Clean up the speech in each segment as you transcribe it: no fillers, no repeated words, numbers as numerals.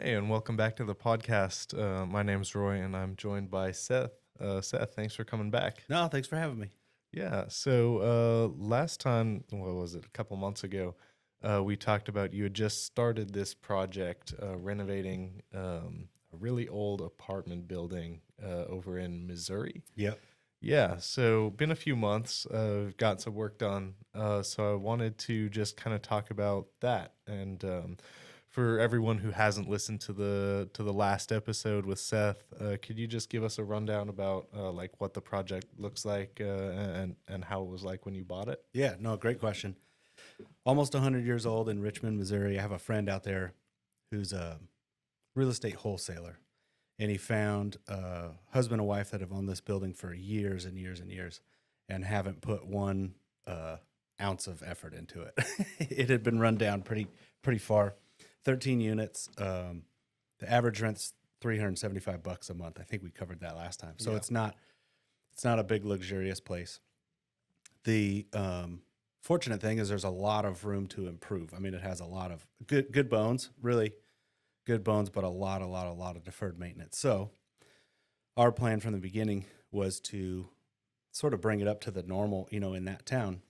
Hey, and welcome back to the podcast. My name's Roy, and I'm joined by Seth. Seth, thanks for coming back. No, thanks for having me. Yeah, so last time, what was it, a couple months ago, we talked about you had just started this project renovating a really old apartment building over in Missouri. Yep. Yeah, so been a few months, got some work done. So I wanted to just kind of talk about that. And for everyone who hasn't listened to the last episode with Seth, could you just give us a rundown about like what the project looks like and how it was like when you bought it? Yeah, no, great question. Almost 100 years old in Richmond, Missouri. I have a friend out there who's a real estate wholesaler, and he found a husband and wife that have owned this building for years and years and years and haven't put one ounce of effort into it. It had been run down pretty far. 13 units. The average rent's $375 a month. I think we covered that last time. So Yeah. it's not a big luxurious place. The fortunate thing is there's a lot of room to improve. I mean, it has a lot of good bones, really good bones, but a lot of deferred maintenance. So our plan from the beginning was to sort of bring it up to the normal, in that town.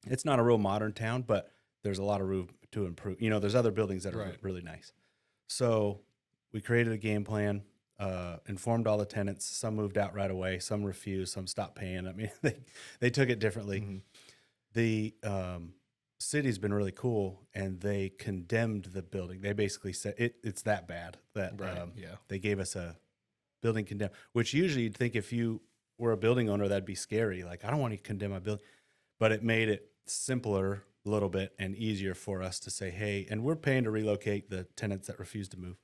It's not a real modern town, but there's a lot of room to improve. There's other buildings that are Right. really nice. So we created a game plan, informed all the tenants. Some moved out right away, some refused, some stopped paying. I mean, they took it differently. Mhm. The city's been really cool, and they condemned the building. They basically said it's that bad that Right. Yeah. they gave us a building condemn, which usually you'd think if you were a building owner, that'd be scary. Like, I don't want to condemn my building. But it made it simpler a little bit and easier for us to say, hey, and we're paying to relocate the tenants that refuse to move.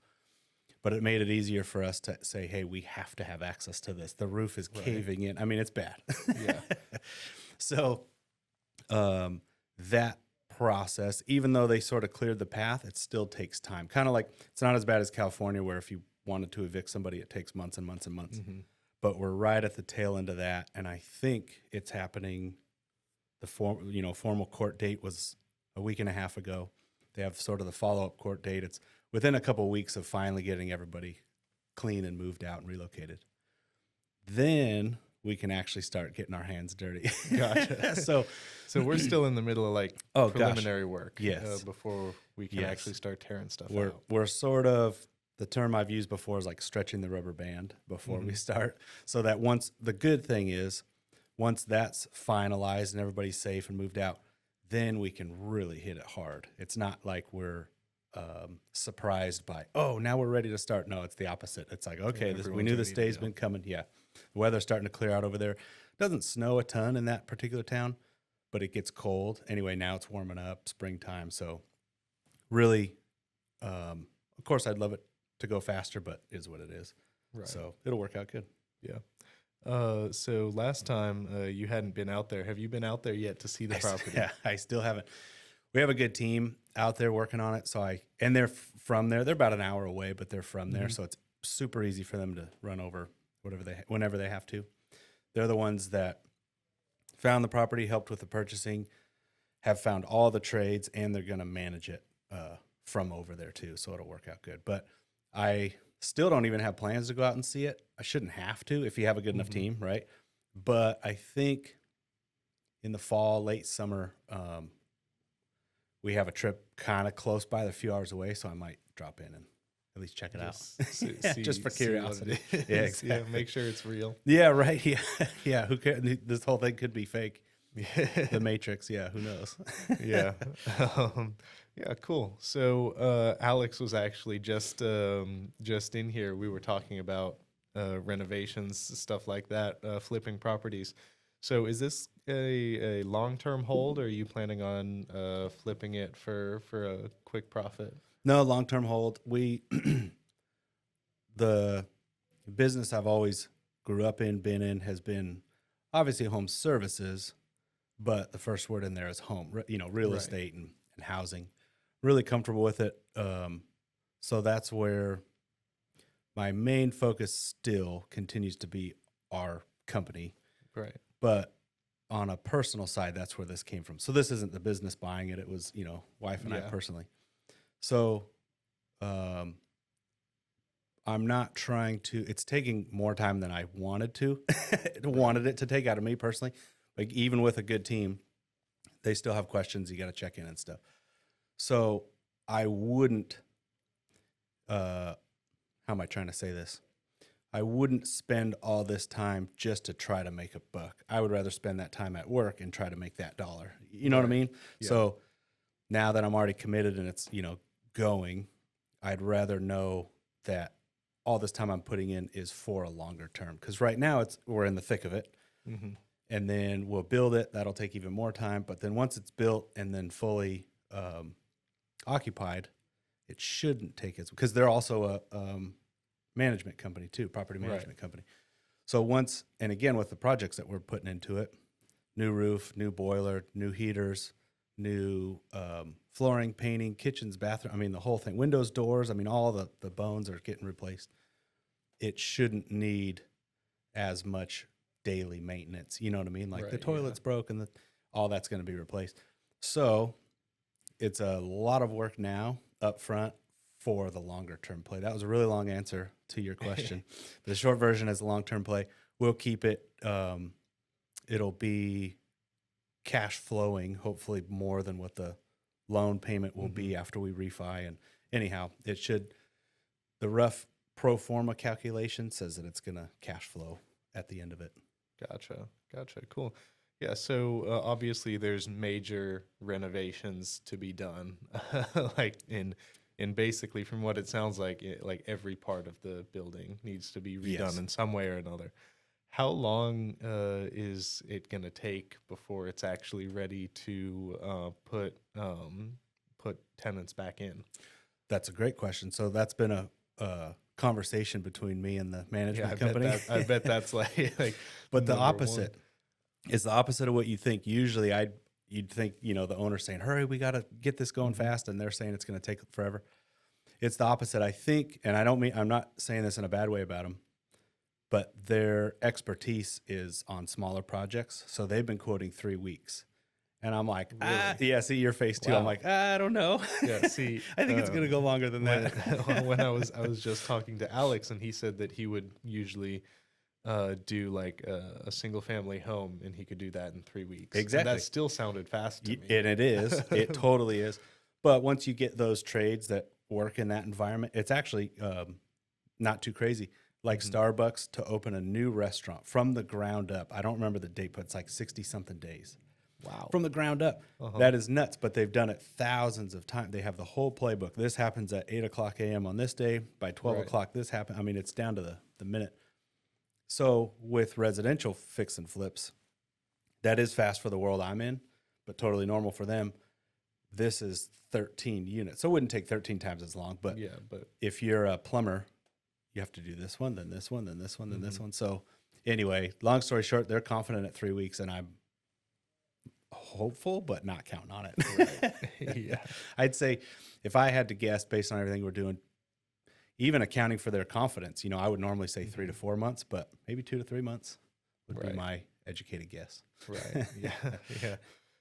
But it made it easier for us to say, hey, we have to have access to this. The roof is Right. caving in. I mean, it's bad. Yeah. So that process, even though they sort of cleared the path, it still takes time. Kind of like it's not as bad as California, where if you wanted to evict somebody, it takes months and months and months. Mhm. But we're right at the tail end of that, and I think it's happening. The formal court date was a week and a half ago. They have sort of the follow-up court date. It's within a couple of weeks of finally getting everybody clean and moved out and relocated. Then we can actually start getting our hands dirty. Gotcha. So So we're still in the middle of like Oh, gosh. preliminary work Yes. before we can Yes. actually start tearing stuff we're out. we're sort of, the term I've used before is like stretching the rubber band before we start. So that once, the good thing is once that's finalized and everybody's safe and moved out, then we can really hit it hard. It's not like we're surprised by, oh, now we're ready to start. No, it's the opposite. It's like, okay, we everyone's knew this ready to day's go. been coming. Yeah. The weather's starting to clear out over there. Doesn't snow a ton in that particular town, but it gets cold. Anyway, now it's warming up, springtime. So really, of course, I'd love it to go faster, but it is what it is. Right. So it'll work out good. Yeah. So last time you hadn't been out there. Have you been out there yet to see the property? Yeah, I still haven't. We have a good team out there working on it. And they're from there. They're about an hour away, but they're from there. So it's super easy for them to run over whenever they have to. They're the ones that found the property, helped with the purchasing, have found all the trades, and they're going to manage it from over there too. So it'll work out good. But I still don't even have plans to go out and see it. I shouldn't have to if you have a good enough team, right? But I think in the fall, late summer, we have a trip kind of close by, a few hours away, so I might drop in and at least check it out. Yeah, just for see what curiosity. it Yeah, is. Yeah, exactly. make sure it's real. Yeah, right. Yeah, yeah. Who cares? This whole thing could be fake. Yeah. The Matrix. Yeah, who knows? Yeah. Yeah, cool. So Alex was actually just in here. We were talking about renovations, stuff like that, flipping properties. So is this a long-term hold, or are you planning on flipping it for a quick profit? No, long-term hold. The business I've always grew up in, been in, has been obviously home services, but the first word in there is home. Real Right. estate and housing. Really comfortable with it. So that's where my main focus still continues to be our company. Right. But on a personal side, that's where this came from. So this isn't the business buying it. It was, wife and I Yeah. personally. So I'm not trying to, it's taking more time than I wanted to, wanted it to take out of me personally. Like even with a good team, they still have questions. You got to check in and stuff. So I wouldn't, how am I trying to say this? I wouldn't spend all this time just to try to make a buck. I would rather spend that time at work and try to make that dollar. You know what I mean? Yeah. So now that I'm already committed and it's, going, I'd rather know that all this time I'm putting in is for a longer term. Because right now we're in the thick of it. Mm-hmm. And then we'll build it. That'll take even more time. But then once it's built and then fully occupied, it shouldn't take as, because they're also a management company too, property management company. So once, and again, with the projects that we're putting into it, new roof, new boiler, new heaters, new flooring, painting, kitchens, bathroom, I mean, the whole thing, windows, doors, I mean, all the bones are getting replaced. It shouldn't need as much daily maintenance. You know what I mean? Like the toilet's broken, all that's going to be replaced. So it's a lot of work now up front for the longer term play. That was a really long answer to your question. But the short version is a long-term play. We'll keep it. It'll be cash flowing, hopefully more than what the loan payment will be after we refi. And anyhow, it should, the rough pro forma calculation says that it's going to cash flow at the end of it. Gotcha. Cool. Yeah. So obviously there's major renovations to be done, like in basically from what it sounds like, like every part of the building needs to be redone in some way or another. How long is it going to take before it's actually ready to put tenants back in? That's a great question. So that's been a conversation between me and the management company. I bet that's like but the opposite is the opposite of what you think. Usually you'd think, the owner's saying, hurry, we got to get this going fast. And they're saying it's going to take forever. It's the opposite. I think, and I'm not saying this in a bad way about them, but their expertise is on smaller projects. So they've been quoting 3 weeks. And I'm like, see your face too. Wow. I'm like, I don't know. Yeah, see, I think it's going to go longer than that. When I was just talking to Alex, and he said that he would usually do like a single family home, and he could do that in 3 weeks. Exactly. And that still sounded fast to me. And it is. It totally is. But once you get those trades that work in that environment, it's actually not too crazy. Like Starbucks to open a new restaurant from the ground up. I don't remember the date, but it's like 60-something days. Wow. From the ground up. That is nuts, but they've done it thousands of times. They have the whole playbook. This happens at 8 o'clock a.m. on this day. By 12 o'clock, this happened. I mean, it's down to the minute. So with residential fix and flips, that is fast for the world I'm in, but totally normal for them. This is 13 units. So it wouldn't take 13 times as long, but if you're a plumber, you have to do this one, then this one, then this one, then this one. So anyway, long story short, they're confident at 3 weeks, and I'm hopeful, but not counting on it. Yeah. I'd say if I had to guess based on everything we're doing, even accounting for their confidence, I would normally say 3 to 4 months, but maybe 2 to 3 months would be my educated guess. Right. Yeah. Yeah.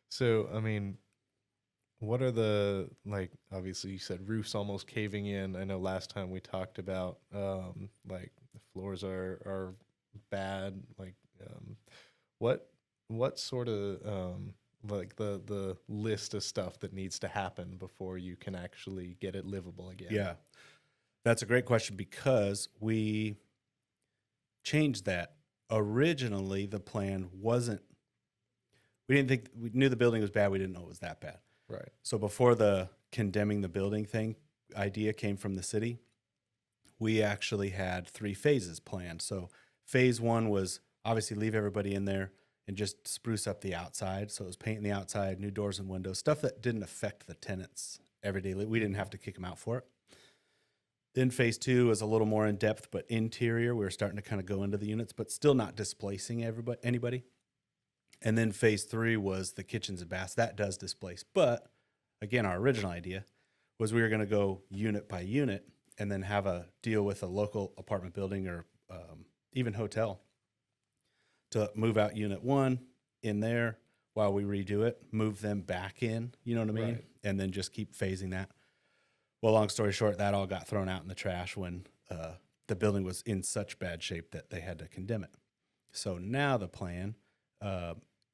So, I mean, what are the, like, obviously you said roofs almost caving in. I know last time we talked about, like the floors are bad. Like, what sort of, like the list of stuff that needs to happen before you can actually get it livable again? Yeah, that's a great question, because we changed that. Originally, the plan wasn't, we knew the building was bad. We didn't know it was that bad. Right. So before the condemning the building thing idea came from the city, we actually had 3 phases planned. So phase 1 was obviously leave everybody in there and just spruce up the outside. So it was painting the outside, new doors and windows, stuff that didn't affect the tenants every day. We didn't have to kick them out for it. Then phase 2 was a little more in depth, but interior. We were starting to kind of go into the units, but still not displacing anybody. And then phase 3 was the kitchens and baths. That does displace. But again, our original idea was we were going to go unit by unit and then have a deal with a local apartment building or even hotel to move out unit 1 in there while we redo it, move them back in, you know what I mean? Right. And then just keep phasing that. Well, long story short, that all got thrown out in the trash when the building was in such bad shape that they had to condemn it. So now the plan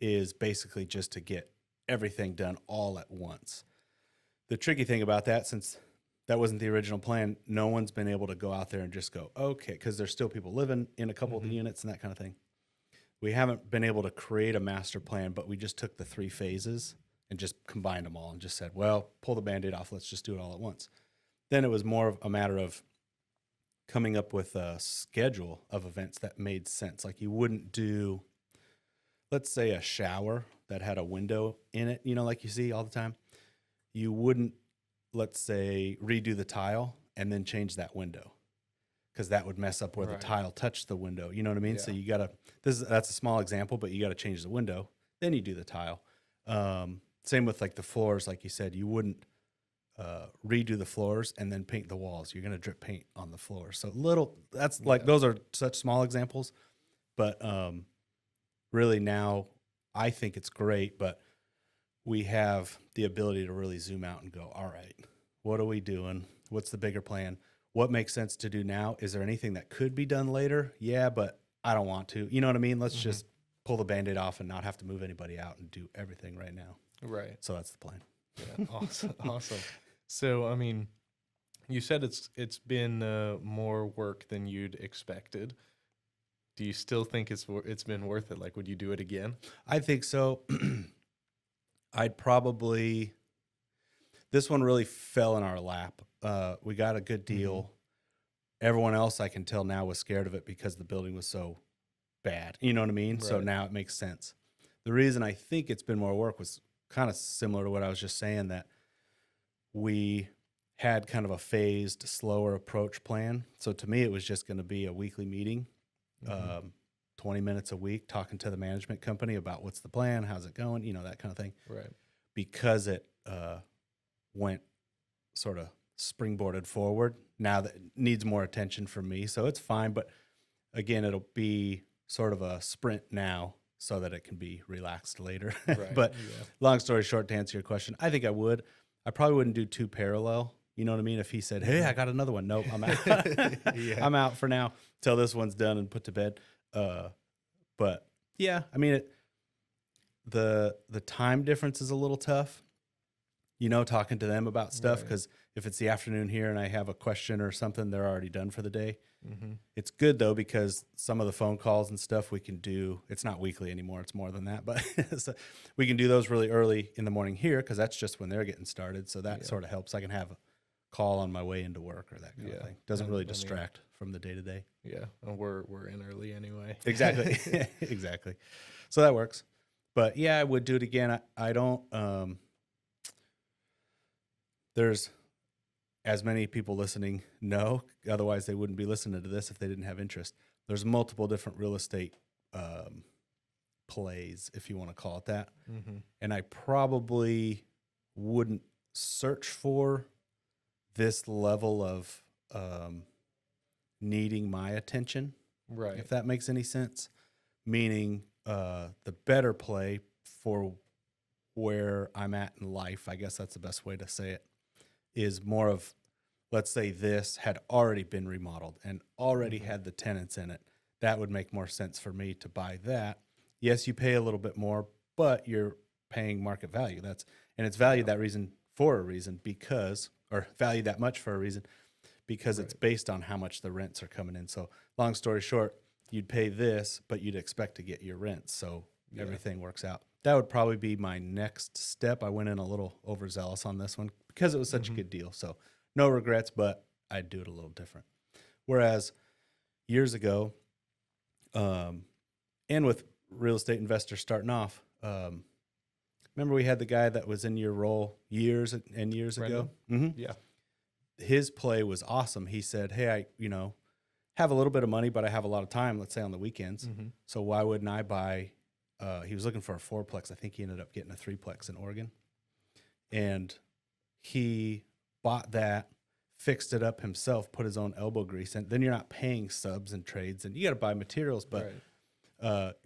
is basically just to get everything done all at once. The tricky thing about that, since that wasn't the original plan, no one's been able to go out there and just go, okay, because there's still people living in a couple of the units and that kind of thing. We haven't been able to create a master plan, but we just took the 3 phases and just combined them all and just said, well, pull the Band-Aid off. Let's just do it all at once. Then it was more of a matter of coming up with a schedule of events that made sense. Like you wouldn't do, let's say, a shower that had a window in it, like you see all the time. You wouldn't, let's say, redo the tile and then change that window, because that would mess up where the tile touched the window. You know what I mean? Yeah. So you got to, that's a small example, but you got to change the window. Then you do the tile. Same with like the floors. Like you said, you wouldn't redo the floors and then paint the walls. You're going to drip paint on the floor. So that's like, those are such small examples, but really now I think it's great, but we have the ability to really zoom out and go, all right, what are we doing? What's the bigger plan? What makes sense to do now? Is there anything that could be done later? Yeah, but I don't want to. You know what I mean? Let's just pull the Band-Aid off and not have to move anybody out and do everything right now. Right. So that's the plan. Yeah. Awesome. So, I mean, you said it's been more work than you'd expected. Do you still think it's been worth it? Like, would you do it again? I think so. I'd probably, this one really fell in our lap. We got a good deal. Everyone else, I can tell now, was scared of it because the building was so bad. You know what I mean? Right. So now it makes sense. The reason I think it's been more work was kind of similar to what I was just saying, that we had kind of a phased, slower approach plan. So to me, it was just going to be a weekly meeting, 20 minutes a week, talking to the management company about what's the plan, how's it going, that kind of thing. Right. Because it went sort of springboarded forward, now that needs more attention from me. So it's fine. But again, it'll be sort of a sprint now so that it can be relaxed later. Right. But long story short, to answer your question, I think I would. I probably wouldn't do 2 parallel. You know what I mean? If he said, hey, I got another one. Nope, I'm out. I'm out for now till this one's done and put to bed. But yeah, I mean, the time difference is a little tough, talking to them about stuff. Because if it's the afternoon here and I have a question or something, they're already done for the day. It's good though, because some of the phone calls and stuff we can do, it's not weekly anymore, it's more than that, but so we can do those really early in the morning here, because that's just when they're getting started. So that sort of helps. I can have a call on my way into work or that kind of thing. Doesn't really distract from the day to day. Yeah, and we're in early anyway. Exactly. Exactly. So that works. But yeah, I would do it again. I don't there's as many people listening know, otherwise they wouldn't be listening to this if they didn't have interest. There's multiple different real estate plays, if you want to call it that. And I probably wouldn't search for this level of needing my attention, right? If that makes any sense. Meaning the better play for where I'm at in life, I guess that's the best way to say it, is more of, let's say this had already been remodeled and already had the tenants in it. That would make more sense for me to buy that. Yes, you pay a little bit more, but you're paying market value. And it's valued that reason for a reason, because, or valued that much for a reason, because it's based on how much the rents are coming in. So long story short, you'd pay this, but you'd expect to get your rent. So everything works out. That would probably be my next step. I went in a little overzealous on this one because it was such a good deal. So no regrets, but I'd do it a little different. Whereas years ago, and with real estate investors starting off, remember we had the guy that was in your role years and years ago? Yeah. His play was awesome. He said, hey, I have a little bit of money, but I have a lot of time, let's say on the weekends. So why wouldn't I buy, he was looking for a 4-plex. I think he ended up getting a 3-plex in Oregon. And he bought that, fixed it up himself, put his own elbow grease in. Then you're not paying subs and trades, and you got to buy materials, but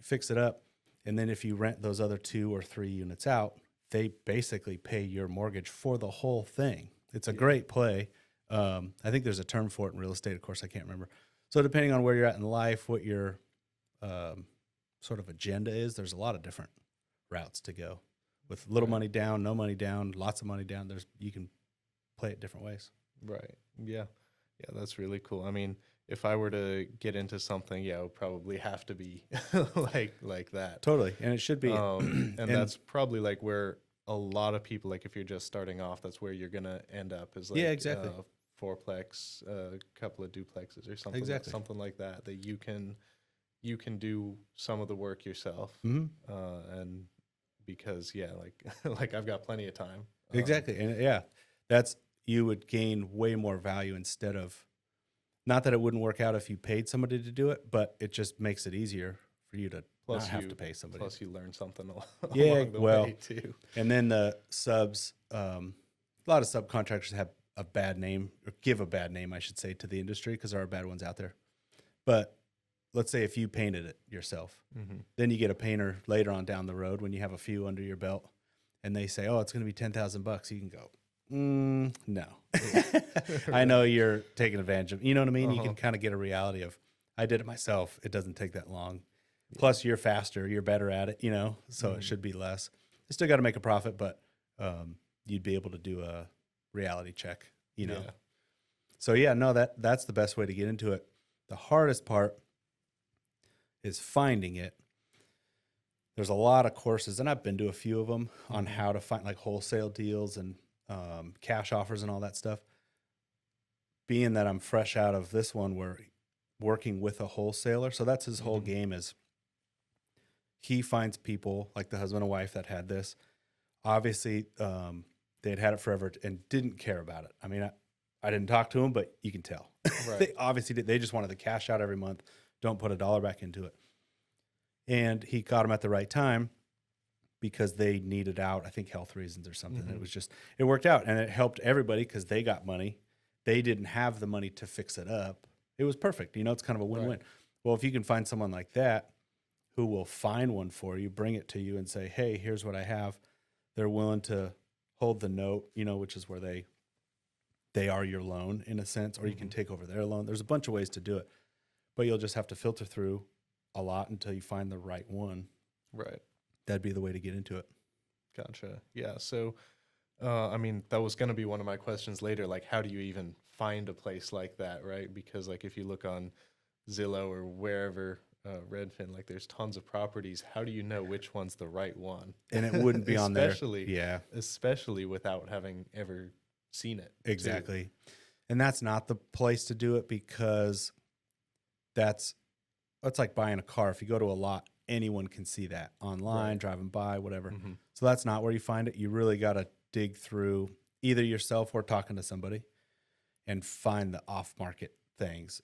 fix it up. And then if you rent those other 2 or 3 units out, they basically pay your mortgage for the whole thing. It's a great play. I think there's a term for it in real estate. Of course, I can't remember. So depending on where you're at in life, what your sort of agenda is, there's a lot of different routes to go. With little money down, no money down, lots of money down, you can play it different ways. Right. Yeah. Yeah, that's really cool. I mean, if I were to get into something, yeah, it would probably have to be like that. Totally. And it should be. And that's probably like where a lot of people, like if you're just starting off, that's where you're gonna end up is like Yeah, exactly. Fourplex, a couple of duplexes or something, Exactly. something like that. That you can do some of the work yourself, Mhm. and because yeah, like like I've got plenty of time. Exactly. And yeah, you would gain way more value instead of, not that it wouldn't work out if you paid somebody to do it, but it just makes it easier for you to not have to pay somebody. Plus, you learn something Yeah, along the well, way too. And then the subs, a lot of subcontractors have a bad name, or give a bad name, I should say, to the industry, because there are bad ones out there. But let's say if you painted it yourself, then you get a painter later on down the road when you have a few under your belt, and they say, "Oh, it's going to be $10,000." You can go, no. I know you're taking advantage of. You know what I mean? You can kind of get a reality of, I did it myself. It doesn't take that long. Plus, you're faster, you're better at it, so it should be less. You still got to make a profit, but you'd be able to do a reality check, Yeah. So yeah, no, that's the best way to get into it. The hardest part is finding it. There's a lot of courses, and I've been to a few of them on how to find like wholesale deals and cash offers and all that stuff. Being that I'm fresh out of this one, we're working with a wholesaler, so that's his whole game is he finds people like the husband and wife that had this. Obviously, they had it forever and didn't care about it. I mean, I didn't talk to them, but you can tell. Right. They obviously did. They just wanted the cash out every month. Don't put $1 back into it. And he caught them at the right time because they needed out, I think, health reasons or something. It worked out, and it helped everybody because they got money. They didn't have the money to fix it up. It was perfect. It's kind of a win-win. Right. Well, if you can find someone like that who will find one for you, bring it to you and say, "Hey, here's what I have." They're willing to hold the note, which is where they are your loan in a sense, or you can take over their loan. There's a bunch of ways to do it, but you'll just have to filter through a lot until you find the right one. Right. That'd be the way to get into it. Gotcha. Yeah. So, I mean, that was going to be one of my questions later. Like, how do you even find a place like that, right? Because, like, if you look on Zillow or wherever, Redfin, like, there's tons of properties. How do you know which one's the right one? And it wouldn't be on there. Yeah. Especially without having ever seen it. Exactly. And that's not the place to do it because it's like buying a car. If you go to a lot, anyone can see that online, driving by, whatever. So that's not where you find it. You really got to dig through either yourself or talking to somebody and find the off-market things.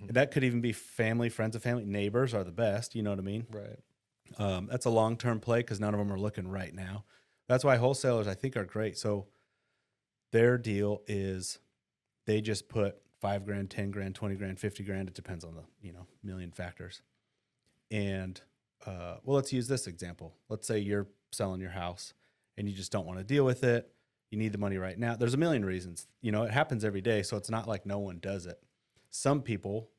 That could even be family, friends of family, neighbors are the best. You know what I mean? Right. That's a long-term play because none of them are looking right now. That's why wholesalers, I think, are great. So their deal is they just put $5,000, $10,000, $20,000, $50,000. It depends on the million factors. And well, let's use this example. Let's say you're selling your house and you just don't want to deal with it. You need the money right now. There's a million reasons. It happens every day, so it's not like no one does it. Some people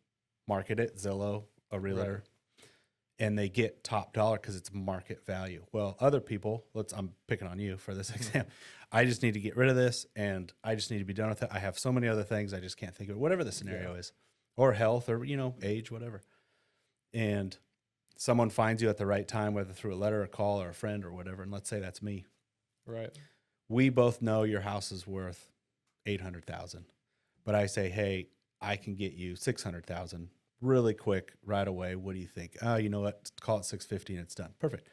market it, Zillow, a realtor, and they get top dollar because it's market value. Well, other people, I'm picking on you for this example. I just need to get rid of this, and I just need to be done with it. I have so many other things I just can't think of it, whatever the scenario is, or health, or age, whatever. And someone finds you at the right time, whether through a letter, a call, or a friend, or whatever. And let's say that's me. Right. We both know your house is worth $800,000, but I say, hey, I can get you $600,000 really quick, right away. What do you think? Oh, you know what? Call it $650 and it's done. Perfect.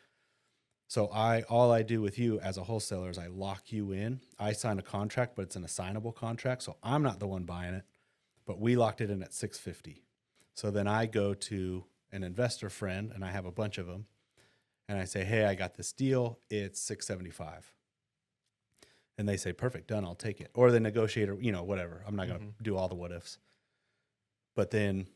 So all I do with you as a wholesaler is I lock you in. I sign a contract, but it's an assignable contract, so I'm not the one buying it, but we locked it in at $650. So then I go to an investor friend, and I have a bunch of them, and I say, hey, I got this deal. It's $675. And they say, perfect, done, I'll take it. Or the negotiator, whatever. I'm not going to do all the what ifs. But then,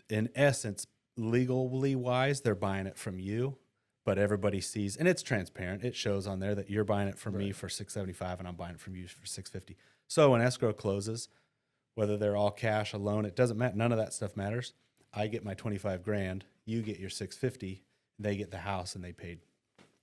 in essence, legally wise, they're buying it from you, but everybody sees, and it's transparent. It shows on there that you're buying it from me for $675, and I'm buying it from you for $650. So when escrow closes, whether they're all cash, a loan, it doesn't matter. None of that stuff matters. I get my 25 grand, you get your 650, they get the house and they paid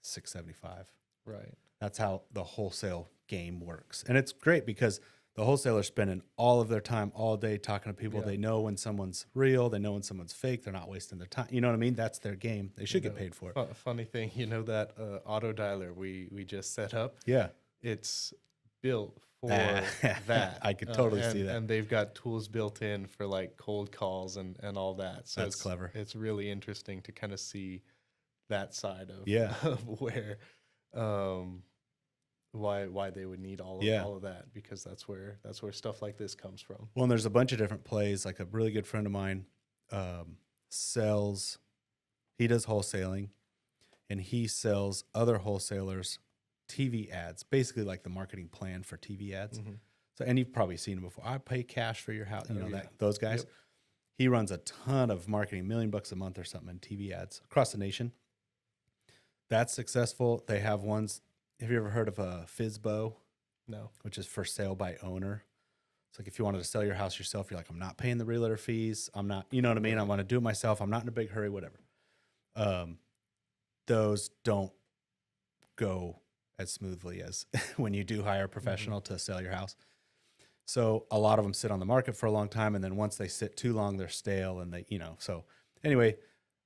675. Right. That's how the wholesale game works. And it's great because the wholesaler's spending all of their time all day talking to people. Yeah. They know when someone's real, they know when someone's fake, they're not wasting their time. You know what I mean? That's their game. They should get paid for it. Funny thing, that auto dialer we just set up, Yeah. it's built for that. I could totally and, see that. And they've got tools built in for like cold calls and all that. So That's it's clever. It's really interesting to kind of see that side of, Yeah. of where why they would need all of that, because that's where stuff like this comes from. Well, and there's a bunch of different plays. Like a really good friend of mine he does wholesaling, and he sells other wholesalers TV ads, basically like the marketing plan for TV ads. Mm-hmm. So, and you've probably seen them before. I pay cash for your house, Yeah. those guys. Yep. He runs a ton of marketing, $1 million a month or something in TV ads across the nation. That's successful. They have ones. Have you ever heard of a FSBO, No. which is for sale by owner? It's like if you wanted to sell your house yourself, you're like, I'm not paying the realtor fees. I'm not, you know what I mean? I want to do it myself. I'm not in a big hurry, whatever. Those don't go as smoothly as when you do hire a professional to sell your house. So a lot of them sit on the market for a long time, and then once they sit too long, they're stale, and they, so anyway,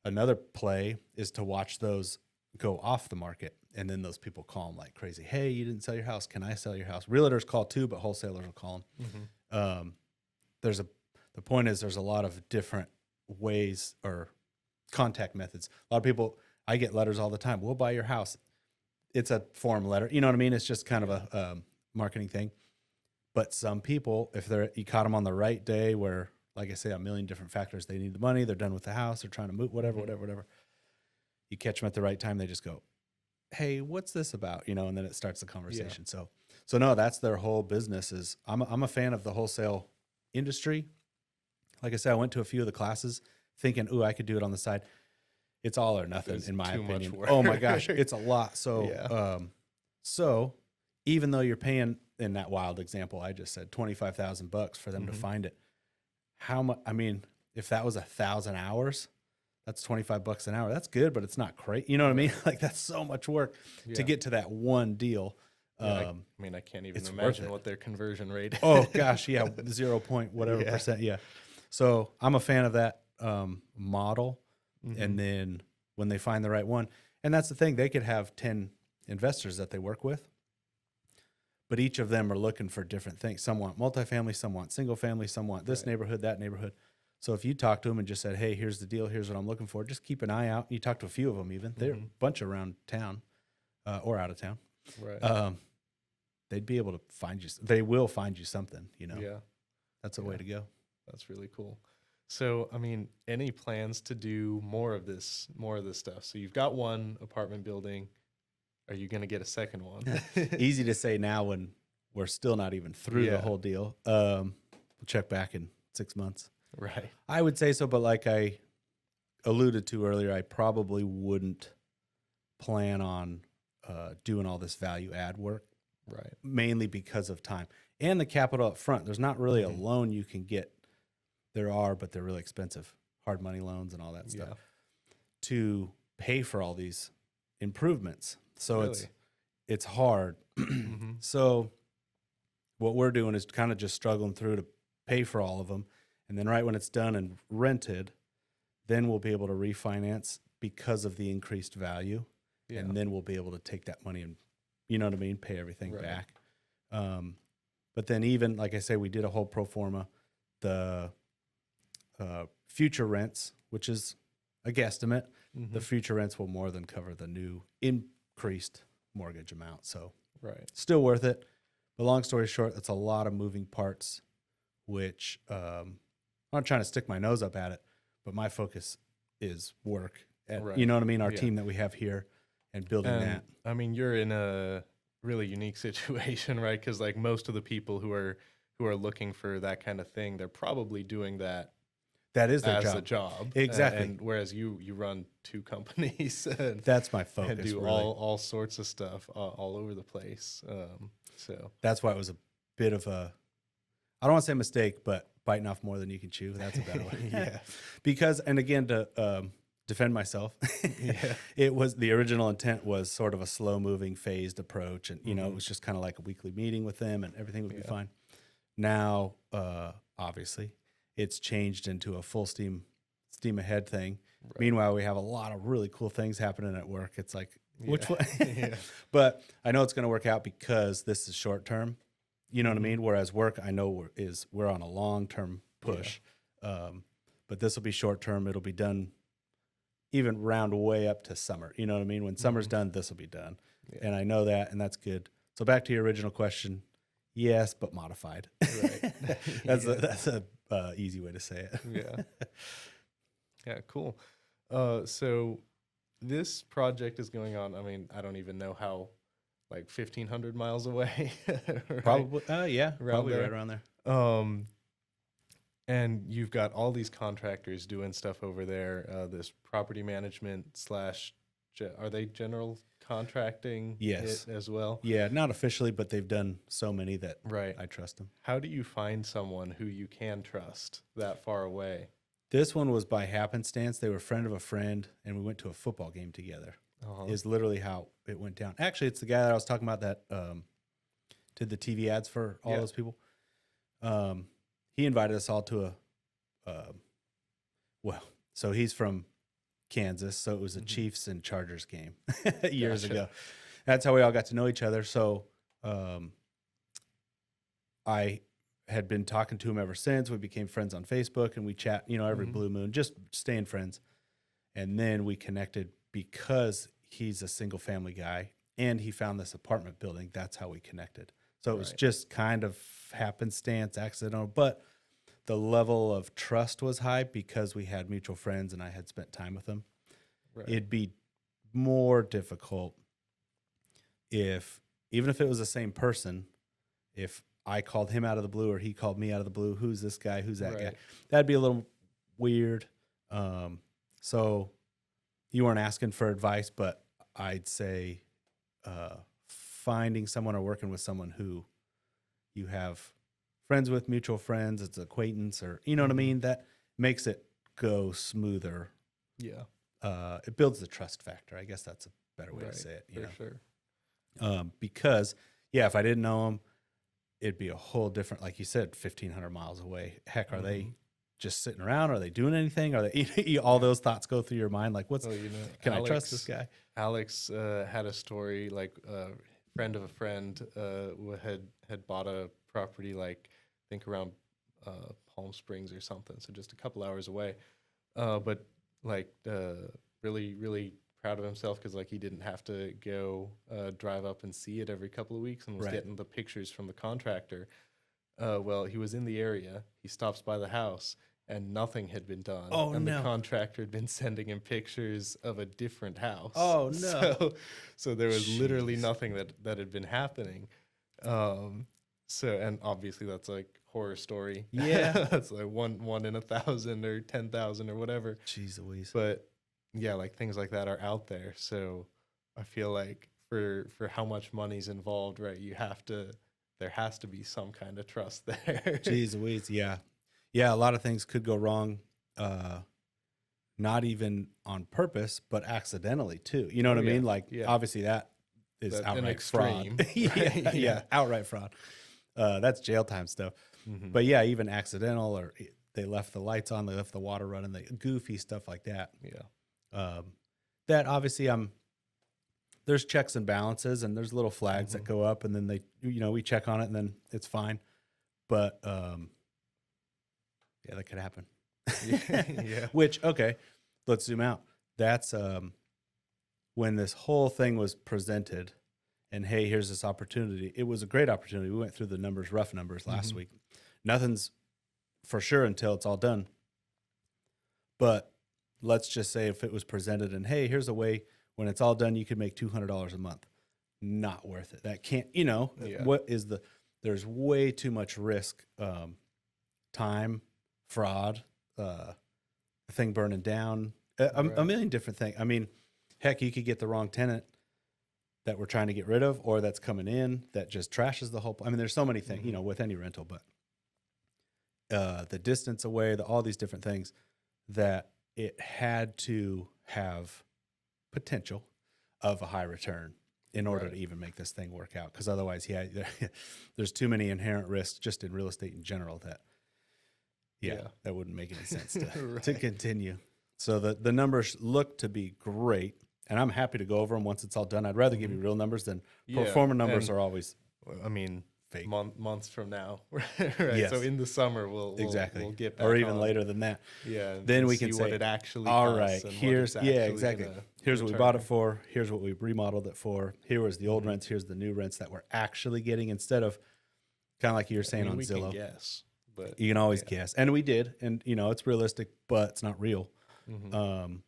another play is to watch those go off the market, and then those people call them like crazy. Hey, you didn't sell your house. Can I sell your house? Realtors call too, but wholesalers will call them. Mm-hmm. The point is there's a lot of different ways or contact methods. A lot of people, I get letters all the time. We'll buy your house. It's a form letter. You know what I mean? It's just kind of a marketing thing. But some people, if you caught them on the right day where, like I say, a million different factors, they need the money, they're done with the house, they're trying to move, whatever. You catch them at the right time, they just go, hey, what's this about? And then it starts the conversation. So no, that's their whole business. Is I'm a fan of the wholesale industry. Like I said, I went to a few of the classes thinking, ooh, I could do it on the side. It's all or nothing, It's in my too much opinion. work. Oh my gosh, it's a lot. So, Yeah. So even though you're paying, in that wild example I just said, $25,000 for them to find it, how much? I mean, if that was 1,000 hours, that's $25 an hour. That's good, but it's not great. You know what I mean? Like that's so much work to get to that one deal. I can't even it's worth imagine it. what their conversion rate is. Oh gosh, yeah, 0 point whatever percent. Yeah. So I'm a fan of that model. And then when they find the right one, and that's the thing, they could have 10 investors that they work with, but each of them are looking for different things. Some want multifamily, some want single family, some want this neighborhood, that neighborhood. So if you talk to them and just said, hey, here's the deal, here's what I'm looking for, just keep an eye out. You talk to a few of them even. They're a bunch around town or out of town. Right. They'd be able to find you. They will find you something, Yeah. That's a way to go. That's really cool. So, any plans to do more of this stuff? So you've got one apartment building. Are you going to get a second one? Easy to say now when we're still not even through the whole deal. We'll check back in 6 months. Right. I would say so, but like I alluded to earlier, I probably wouldn't plan on doing all this value add work. Right. Mainly because of time and the capital up front. There's not really a loan you can get. There are, but they're really expensive. Hard money loans and all that stuff to pay for all these improvements. So it's hard. So what we're doing is kind of just struggling through to pay for all of them. And then right when it's done and rented, then we'll be able to refinance because of the increased value. Yeah. And then we'll be able to take that money and, you know what I mean, pay everything back. But then even, like I say, we did a whole pro forma, the future rents, which is a guesstimate. The future rents will more than cover the new increased mortgage amount. So still worth it. But long story short, that's a lot of moving parts, which I'm not trying to stick my nose up at it, but my focus is work. You know what I mean? Our team that we have here and building that. You're in a really unique situation, right? Because like most of the people who are looking for that kind of thing, they're probably doing that. That is their as job. a job. Exactly. And whereas you run two companies and that's my focus. and do really. all sorts of stuff all over the place. So that's why it was a bit of I don't want to say mistake, but biting off more than you can chew. That's a better way. Yeah. Because, and again, to defend myself, Yeah. it was the original intent was sort of a slow moving phased approach. And, it Mhm. was just kind of like a weekly meeting with them and everything would be Yeah. fine. Now, obviously, it's changed into a full steam ahead thing. Right. Meanwhile, we have a lot of really cool things happening at work. It's like, which Yeah. one? Yeah. But I know it's going to work out because this is short term. You know what I Mhm. mean? Whereas work, I know we're on a long term push. But this will be short term. It'll be done even round way up to summer. You know what I mean? When summer's Mhm. done, this will be done. Yeah. And I know that, and that's good. So back to your original question, yes, but modified. Right. that's Yeah. that's a easy way to say it. Yeah. Yeah, cool. So this project is going on. I mean, I don't even know how, like 1,500 miles away. Right? Probably, yeah, Around probably there. right around there. Um, and you've got all these contractors doing stuff over there. This property management slash, are they general contracting Yes. it as well? Yeah, not officially, but they've done so many that Right. I trust them. How do you find someone who you can trust that far away? This one was by happenstance. They were a friend of a friend, and we went to a football game together. Uh-huh. Is literally how it went down. Actually, it's the guy that I was talking about that did the TV ads for all Yeah. those people. He invited us all to so he's from Kansas, so it was a Mhm. Chiefs and Chargers game years Gotcha. ago. That's how we all got to know each other. So I had been talking to him ever since. We became friends on Facebook, and we chat, every Mhm. blue moon, just staying friends. And then we connected because he's a single family guy and he found this apartment building. That's how we connected. So it was Right. just kind of happenstance, accidental, but the level of trust was high because we had mutual friends and I had spent time with them. Right. It'd be more difficult even if it was the same person, if I called him out of the blue or he called me out of the blue, who's this guy? Who's that guy? Right. That'd be a little weird. So you weren't asking for advice, but I'd say finding someone or working with someone who you have friends with, mutual friends, it's acquaintance, or you know what I Mhm. mean, that makes it go smoother. Yeah. It builds the trust factor. I guess that's a better way Right. to say it. For sure. Because if I didn't know them, it'd be a whole different, like you said, 1,500 miles away. Heck, are they Mhm. just sitting around? Are they doing anything? Are they all those thoughts go through your mind? Like, Well, you know, can I trust this guy? Alex had a story like a friend of a friend had bought a property like I think around Palm Springs or something, so just a couple hours away. But like really really proud of himself because like he didn't have to go drive up and see it every couple of weeks and was Right. getting the pictures from the contractor. Well, he was in the area. He stops by the house. And nothing had been done. Oh, and no. the contractor had been sending him pictures of a different house. Oh, no. So there was literally Jeez. nothing that had been happening. And obviously that's like horror story. Yeah. That's like one in 1,000 or 10,000 or whatever. Jeez Louise. But yeah, like things like that are out there. So I feel like for how much money's involved, right? There has to be some kind of trust there. Jeez Louise. Yeah. Yeah. A lot of things could go wrong. Not even on purpose, but accidentally too. You know what Oh, I yeah. mean? Like Yeah. obviously that is An outright fraud. extreme, yeah, right? Yeah. outright fraud. That's jail time stuff. Mhm. But yeah, even accidental or they left the lights on, they left the water running, the goofy stuff like that. Yeah. That obviously there's checks and balances and there's little flags that Mhm. go up and then we check on it and then it's fine. But yeah, that could happen. Yeah. Which, okay, let's zoom out. That's when this whole thing was presented and hey, here's this opportunity. It was a great opportunity. We went through the numbers, rough numbers last Mhm. week. Nothing's for sure until it's all done. But let's just say if it was presented and hey, here's a way when it's all done, you could make $200 a month. Not worth it. That can't, Yeah. there's way too much risk, time, fraud, the thing burning down, a Right. million different things. I mean, heck, you could get the wrong tenant that we're trying to get rid of or that's coming in that just trashes the whole. I mean, there's so many things, Mhm. with any rental, but the distance away, all these different things, that it had to have potential of a high return in order Right. to even make this thing work out. Because otherwise, yeah, there's too many inherent risks just in real estate in general that, Yeah. that wouldn't make any sense to Right. continue. So the numbers look to be great, and I'm happy to go over them once it's all done. I'd rather give you real numbers than pro Yeah, forma numbers and are always I mean, fake. months from now, right? Yes. So in the summer, we'll Exactly. we'll get back Or even on, later than that. yeah, Then and we see can what say, it actually all costs right, and what here's, it's yeah, actually exactly. gonna Here's what we bought it return. for. Here's what we remodeled it for. Here was the old rents. Here's the new rents that we're actually getting, instead of kind of like you were I saying mean, on we can Zillow. guess, but You can always yeah. guess. And we did. And, it's realistic, but it's not real. Mhm.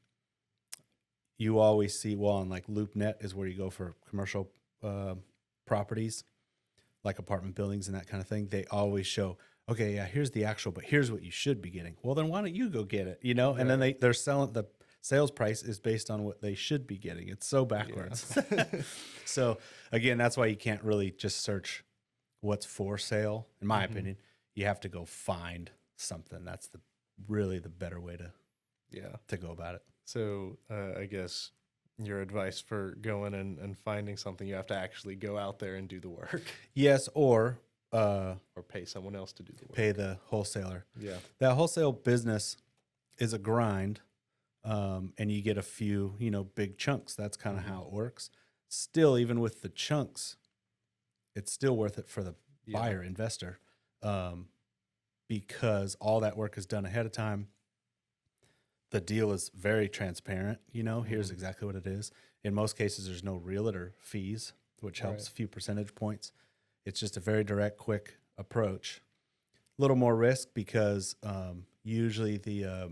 You always see, well, on like LoopNet is where you go for commercial properties, like apartment buildings and that kind of thing. They always show, okay, yeah, here's the actual, but here's what you should be getting. Well, then why don't you go get it? And then Right. they're selling, the sales price is based on what they should be getting. It's so Yeah. backwards. So again, that's why you can't really just search what's for sale. In my opinion, you have to go find something. That's really the better way Yeah. to go about it. So I guess your advice for going and finding something, you have to actually go out there and do the work, Yes, or or pay someone else to do the work. pay the wholesaler. Yeah. That wholesale business is a grind, and you get a few, big chunks. That's kind of how it works. Still, even with the chunks, it's still worth it for the Yeah. buyer investor, because all that work is done ahead of time. The deal is very transparent. Here's exactly what it is. In most cases, there's no realtor fees, which helps Right. a few percentage points. It's just a very direct, quick approach. A little more risk because usually the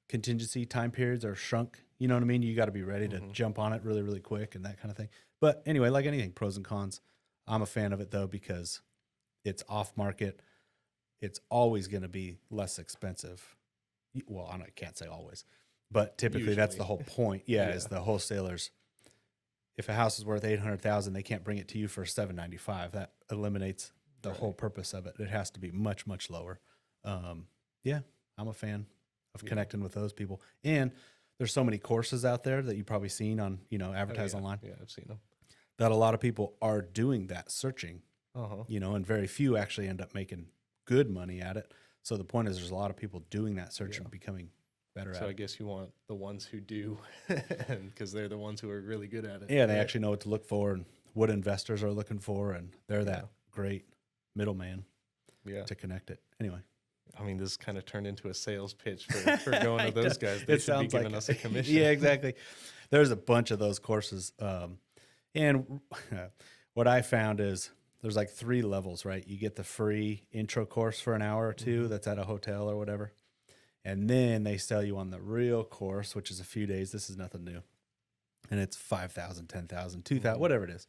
contingency time periods are shrunk. You know what I mean? You got to be ready to jump on it really, really quick and that kind of thing. But anyway, like anything, pros and cons. I'm a fan of it though because it's off market. It's always going to be less expensive. Well, I can't say always, but typically that's the Usually. whole point. Yeah, is Yeah. the wholesalers. If a house is worth 800,000, they can't bring it to you for 795. That eliminates the Right. whole purpose of it. It has to be much, much lower. Yeah, I'm a fan of Yeah. connecting with those people. And there's so many courses out there that you've probably seen on, Oh, advertised yeah. online, Yeah, I've seen them. that a lot of people are doing that searching, Uh-huh. and very few actually end up making good money at it. So the point is there's a lot of people doing that search Yeah. and becoming better So at I it. guess you want the ones who do, and because they're the ones who are really good at it. Yeah, they right? actually know what to look for and what investors are looking for, and they're that Yeah. great middleman Yeah. to connect it. Anyway, I mean, this kind of turned into a sales pitch for going I to those know. guys. They It should be sounds like giving it. us a commission. Yeah, exactly. There's a bunch of those courses, and what I found is there's like 3 levels, right? You get the free intro course for an hour or 2 that's at a hotel or whatever. And then they sell you on the real course, which is a few days. This is nothing new. And it's 5,000, 10,000, 2,000, whatever it is.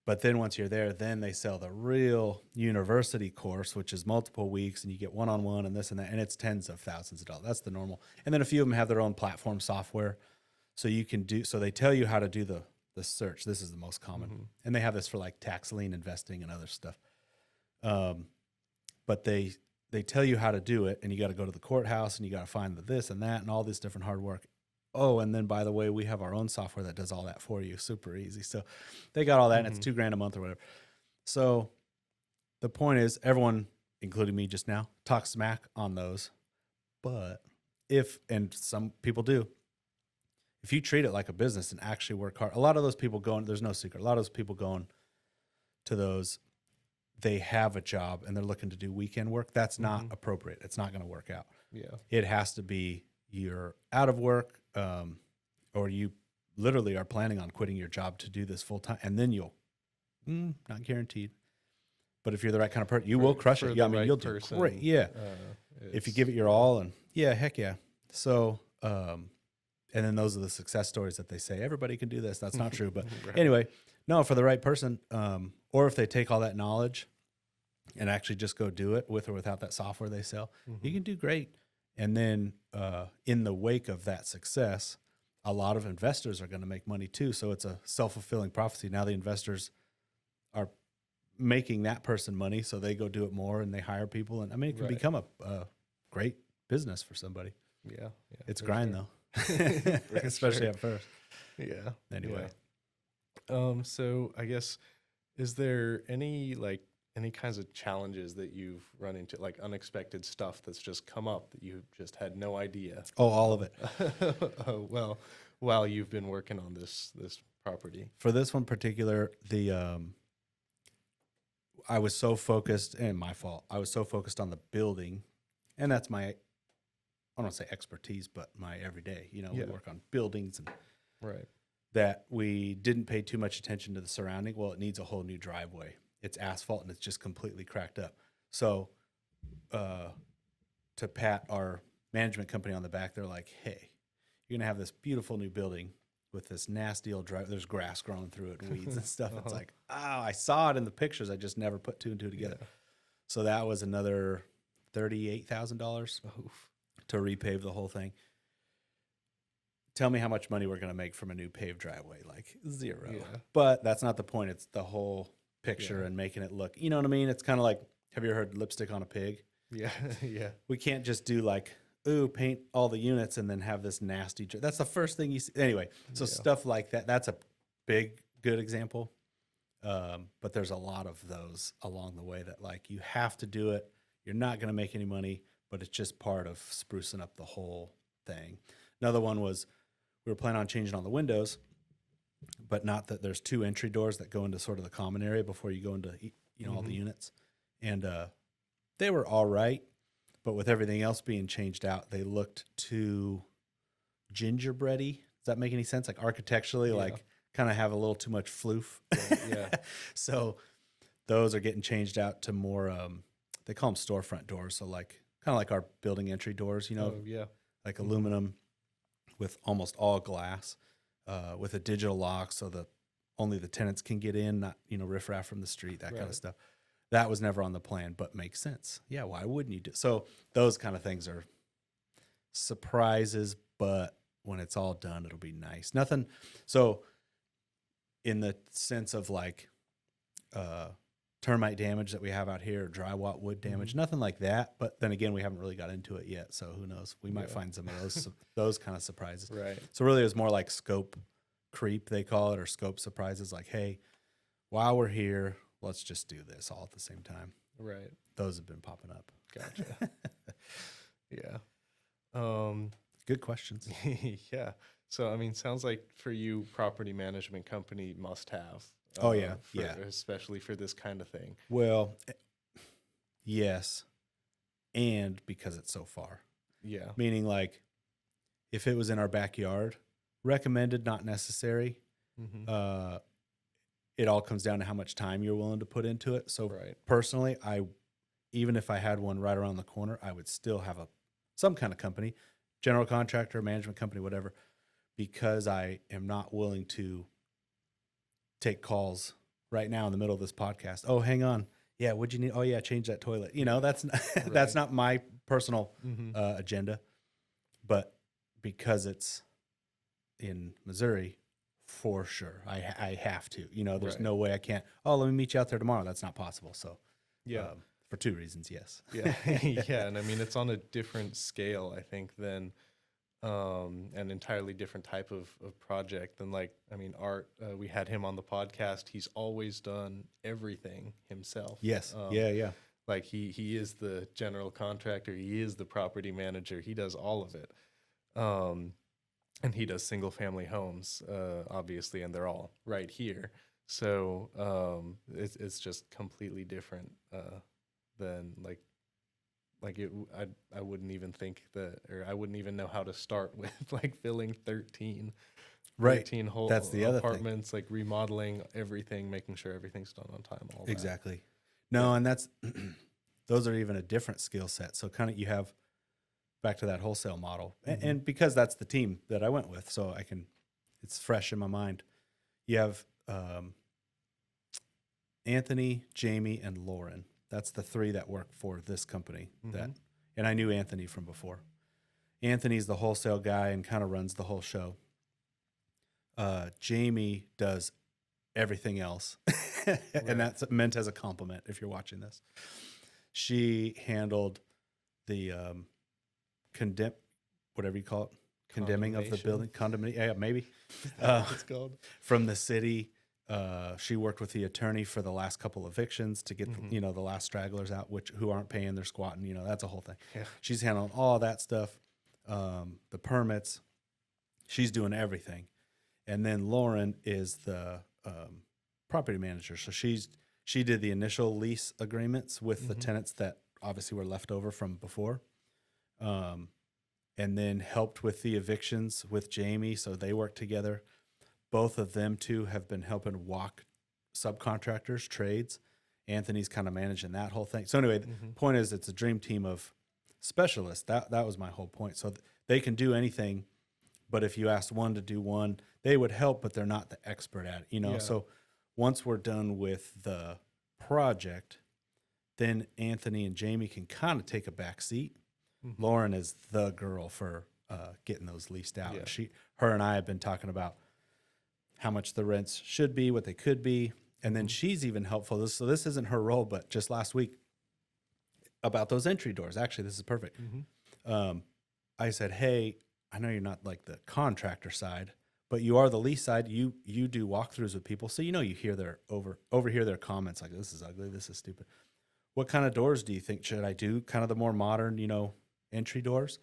But then once you're there, then they sell the real university course, which is multiple weeks and you get one-on-one and this and that. And it's tens of thousands of dollars. That's the normal. And then a few of them have their own platform software. So they tell you how to do the search. This is the most common. And they have this for like tax lien investing and other stuff. But they tell you how to do it, and you got to go to the courthouse and you got to find the this and that and all this different hard work. Oh, and then by the way, we have our own software that does all that for you. Super easy. So they got all that, and it's $2,000 a month or whatever. So the point is, everyone, including me just now, talks smack on those. But and some people do, if you treat it like a business and actually work hard, a lot of those people going, there's no secret, a lot of those people going to those, they have a job and they're looking to do weekend work. That's not appropriate. It's not going to work out. Yeah. It has to be you're out of work, or you literally are planning on quitting your job to do this full time, and then you'll, not guaranteed, but if you're the right kind of person, you will crush For it. Yeah, I the mean, right you'll do person, great. Yeah, if you give it your all, and yeah, heck yeah. So, and then those are the success stories that they say everybody can do this. That's not true, but Right. anyway, no, for the right person, or if they take all that knowledge and actually just go do it with or without that software they sell, you can do great. And then in the wake of that success, a lot of investors are going to make money too. So it's a self-fulfilling prophecy. Now the investors are making that person money, so they go do it more and they hire people, and I mean it can Right. become a great business for somebody. Yeah. It's for grind sure. though, especially sure. at first. Yeah. Anyway, So I guess, is there any kinds of challenges that you've run into, like unexpected stuff that's just come up that you just had no idea? all of it. Oh, well, while you've been working on this property. For this one particular, I was so focused, and my fault. I was so focused on the building, and that's my, I don't want to say expertise, but my everyday. You know, Yeah. we work on buildings, and Right. that we didn't pay too much attention to the surrounding. Well, it needs a whole new driveway. It's asphalt, and it's just completely cracked up. So, to pat our management company on the back, they're like, "Hey, you're gonna have this beautiful new building with this nasty old drive. There's grass growing through it, and weeds and stuff." It's like, oh, I saw it in the pictures. I just never put two and two together. Yeah. So that was another $38,000 Oof. to repave the whole thing. Tell me how much money we're going to make from a new paved driveway. Like zero. Yeah. But that's not the point. It's the whole picture Yeah. and making it look, you know what I mean? It's kind of like, have you ever heard lipstick on a pig? Yeah. Yeah. We can't just do like, ooh, paint all the units and then have this nasty. That's the first thing you see. Anyway, so Yeah. stuff like that. That's a big, good example. But there's a lot of those along the way that like you have to do it. You're not going to make any money, but it's just part of sprucing up the whole thing. Another one was we were planning on changing all the windows, but not that there's two entry doors that go into sort of the common area before you go into all the units, and they were all right, but with everything else being changed out, they looked too gingerbready. Does that make any sense? Like architecturally, Yeah. like kind of have a little too much floof. Yeah. So those are getting changed out to more. They call them storefront doors. So like kind of like our building entry doors, Oh, yeah. like aluminum with almost all glass, with a digital lock, so that only the tenants can get in, not riffraff from the street, that kind Right. of stuff. That was never on the plan, but makes sense. Yeah, why wouldn't you do? So those kind of things are surprises, but when it's all done, it'll be nice. Nothing. So in the sense of like termite damage that we have out here, or drywall wood damage, nothing like that. But then again, we haven't really got into it yet, so who knows? We might Yeah. find some of those kind of surprises. Right. So really, it was more like scope creep, they call it, or scope surprises. Like, hey, while we're here, let's just do this all at the same time. Right. Those have been popping up. Gotcha. Yeah. Good questions. Yeah. So I mean, sounds like for you, property management company must have. Oh, yeah. Yeah. Especially for this kind of thing. Well, yes, and because it's so far. Yeah. Meaning, like, if it was in our backyard, recommended, not necessary. Mm-hmm. It all comes down to how much time you're willing to put into it. So Right. personally, even if I had one right around the corner, I would still have some kind of company, general contractor, management company, whatever, because I am not willing to take calls right now in the middle of this podcast. Oh, hang on. Yeah, what'd you need? Oh, yeah, change that toilet. That's that's Right. not my personal Mm-hmm. agenda, but because it's in Missouri, for sure, I have to. There's Right. no way I can't. Oh, let me meet you out there tomorrow. That's not possible. So, Yeah. for two reasons, yes. Yeah. Yeah. And I mean, it's on a different scale, I think, than an entirely different type of project than Art. We had him on the podcast. He's always done everything himself. Yes. Um, Yeah. Like he is the general contractor. He is the property manager. He does all of it. And he does single family homes, obviously, and they're all right here. So it's just completely different than I wouldn't even think that, or I wouldn't even know how to start with filling 13 Right. 13 whole That's the other thing. apartments, like remodeling everything, making sure everything's done on time. All that. Exactly. No, and that's those are even a different skill set. So kind of you have back to that wholesale model, and because that's the team that I went with, so it's fresh in my mind. You have Anthony, Jamie, and Lauren. That's the three that work for this company. And I knew Anthony from before. Anthony's the wholesale guy and kind of runs the whole show. Jamie does everything else. And that's meant as a compliment if you're watching this. She handled the condemn, whatever you call it, condemning of the building, yeah, maybe. It's called From the city. She worked with the attorney for the last couple evictions to get the last stragglers out, who aren't paying their squatting. That's a whole thing. Yeah. She's handling all that stuff, the permits. She's doing everything, and then Lauren is the property manager. So she did the initial lease agreements with the tenants that obviously were left over from before, and then helped with the evictions with Jamie. So they worked together. Both of them two have been helping walk subcontractors, trades. Anthony's kind of managing that whole thing. So anyway, the point is it's a dream team of specialists. That was my whole point. So they can do anything, but if you asked one to do one, they would help, but they're not the expert at it, Yeah. So once we're done with the project, then Anthony and Jamie can kind of take a back seat. Lauren is the girl for getting those leased out. Yeah. Her and I have been talking about how much the rents should be, what they could be. And then she's even helpful. So this isn't her role, but just last week about those entry doors. Actually, this is perfect. I said, hey, I know you're not like the contractor side, but you are the lease side. You do walkthroughs with people. So, you hear overhear their comments like, this is ugly, this is stupid. What kind of doors do you think? Should I do kind of the more modern, entry doors?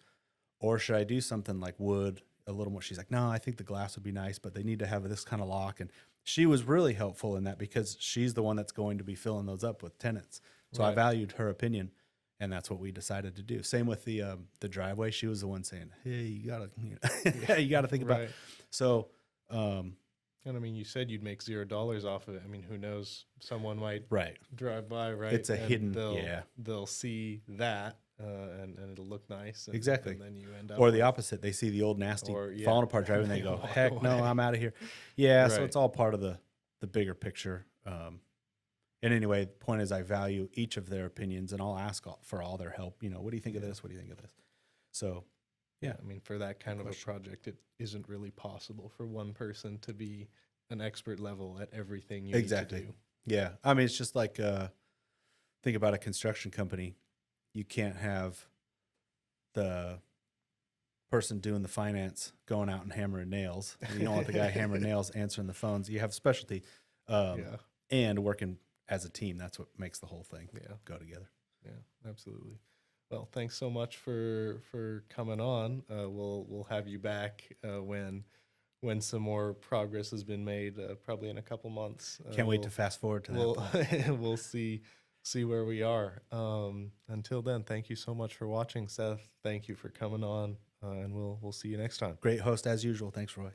Or should I do something like wood, a little more? She's like, no, I think the glass would be nice, but they need to have this kind of lock. And she was really helpful in that because she's the one that's going to be filling those up with tenants. So I valued her opinion, and that's what we decided to do. Same with the driveway. She was the one saying, hey, you gotta think about it. So, and I mean, you said you'd make $0 off of it. I mean, who knows? Someone might drive by, right? It's a and hidden, they'll see that, and it'll look nice. And, exactly. And then you end up or the opposite. They see the old nasty falling apart driveway and they go, heck no, I'm out of here. Yeah. So it's all part of the bigger picture. And anyway, the point is I value each of their opinions and I'll ask for all their help. What do you think of this? What do you think of this? So, yeah. I mean, for that kind of a project, it isn't really possible for one person to be an expert level at everything you need to do. Yeah. I mean, it's just like, think about a construction company. You can't have the person doing the finance going out and hammering nails. You don't want the guy hammering nails answering the phones. You have specialty and working as a team. That's what makes the whole thing go together. Yeah, absolutely. Well, thanks so much for coming on. We'll have you back when some more progress has been made, probably in a couple months. Can't wait to fast forward to that. We'll see where we are. Until then, thank you so much for watching, Seth. Thank you for coming on, and we'll see you next time. Great host as usual. Thanks, Roy.